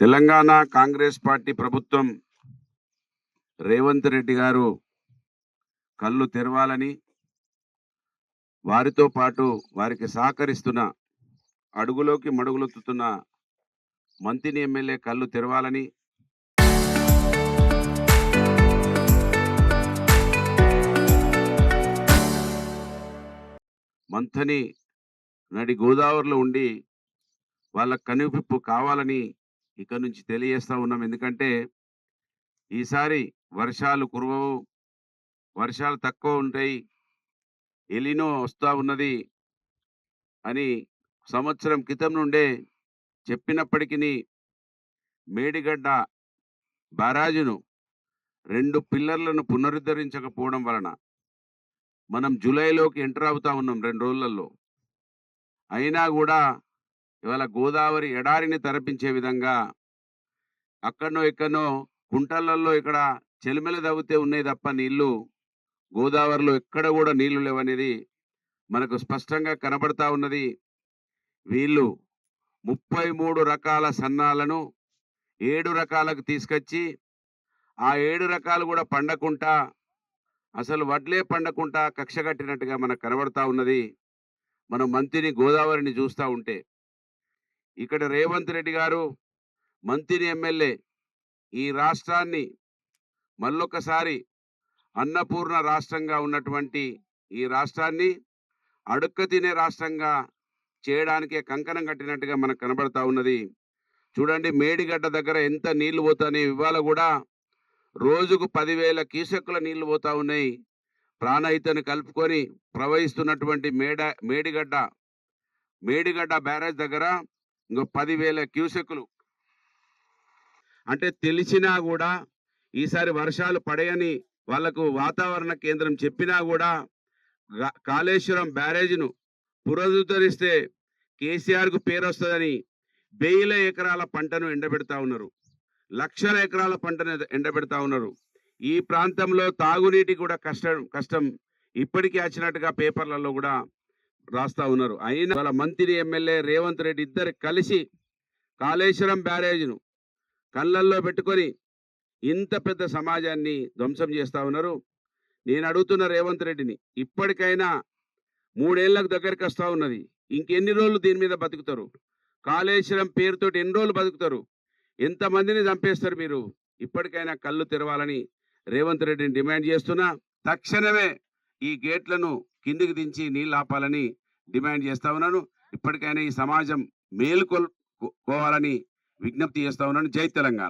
Telangana Congress party ప్రభుత్వం రేవంత్ రెడ్డి గారు కళ్ళు తెరవాలని, వారితో పాటు వారికి సహకరిస్తున్న అడుగులోకి మడుగులొత్తుతున్న మంతిని ఎమ్మెల్యే కళ్ళు తెరవాలని, మంథని నడి గోదావరిలో ఉండి వాళ్ళ కనువిప్పు కావాలని ఇక నుంచి తెలియజేస్తా ఉన్నాం. ఎందుకంటే ఈసారి వర్షాలు కురవవు, వర్షాలు తక్కువ ఉంటాయి, ఎలినో వస్తా ఉన్నది అని సంవత్సరం క్రితం నుండే చెప్పినప్పటికీ మేడిగడ్డ బ్యారాజును 2 పిల్లర్లను పునరుద్ధరించకపోవడం వలన మనం జూలైలోకి ఎంటర్ అవుతా ఉన్నాం 2 రోజులలో. అయినా కూడా ఇవాళ గోదావరి ఎడారిని తరపించే విధంగా అక్కడనో ఇక్కడనో కుంటలలో ఇక్కడ చెలిమెలు తవ్వితే ఉన్నాయి తప్ప నీళ్లు గోదావరిలో ఎక్కడ కూడా నీళ్లు లేవనేది మనకు స్పష్టంగా కనబడతా ఉన్నది. వీళ్ళు 33 రకాల సన్నాలను 7 రకాలకు తీసుకొచ్చి ఆ 7 రకాలు కూడా పండకుండా, అసలు వడ్లే పండకుండా కక్ష కట్టినట్టుగా మనకు కనబడతా ఉన్నది. మనం మంతిని గోదావరిని చూస్తూ ఉంటే ఇక్కడ రేవంత్ రెడ్డి గారు మంతిని ఎమ్మెల్యే ఈ రాష్ట్రాన్ని మళ్ళొకసారి అన్నపూర్ణ రాష్ట్రంగా ఉన్నటువంటి ఈ రాష్ట్రాన్ని అడుక్క తినే రాష్ట్రంగా చేయడానికే కంకణం కట్టినట్టుగా మనకు కనబడతా ఉన్నది. చూడండి, మేడిగడ్డ దగ్గర ఎంత నీళ్లు పోతాయి. ఇవాళ కూడా రోజుకు 10,000 క్యూసెక్కుల నీళ్లు పోతా ఉన్నాయి. ప్రాణహితను కలుపుకొని ప్రవహిస్తున్నటువంటి మేడిగడ్డ బ్యారేజ్ దగ్గర ఇంకో 10,000 క్యూసెక్కులు. అంటే తెలిసినా కూడా ఈసారి వర్షాలు పడయని వాళ్లకు వాతావరణ కేంద్రం చెప్పినా కూడా కాళేశ్వరం బ్యారేజ్ను పునరుద్ధరిస్తే కేసీఆర్కు పేరు వస్తుందని వేల ఎకరాల పంటను ఎండబెడతా ఉన్నారు, లక్షల ఎకరాల పంటను ఎండబెడతా ఉన్నారు. ఈ ప్రాంతంలో తాగునీటి కూడా కష్టం ఇప్పటికీ వచ్చినట్టుగా పేపర్లలో కూడా రాస్తా ఉన్నారు. అయినా వాళ్ళ మంత్రి ఎమ్మెల్యే రేవంత్ రెడ్డి ఇద్దరు కలిసి కాళేశ్వరం బ్యారేజ్ను కళ్ళల్లో పెట్టుకొని ఇంత పెద్ద సమాజాన్ని ధ్వంసం చేస్తా ఉన్నారు. నేను అడుగుతున్న రేవంత్ రెడ్డిని, ఇప్పటికైనా 3 ఏళ్లకు దగ్గరికి వస్తూ ఉన్నది, ఇంకెన్ని రోజులు దీని మీద బతుకుతారు? కాళేశ్వరం పేరుతోటి ఎన్ని రోజులు బతుకుతారు? ఎంతమందిని చంపేస్తారు మీరు? ఇప్పటికైనా కళ్ళు తెరవాలని రేవంత్ రెడ్డిని డిమాండ్ చేస్తున్నా. తక్షణమే ఈ గేట్లను కిందికి దించి నీళ్ళు ఆపాలని డిమాండ్ చేస్తా ఉన్నాను. ఇప్పటికైనా ఈ సమాజం మేలుకోవాలని విజ్ఞప్తి చేస్తా ఉన్నాను. జై తెలంగాణ.